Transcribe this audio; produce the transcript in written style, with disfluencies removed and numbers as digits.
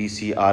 PCR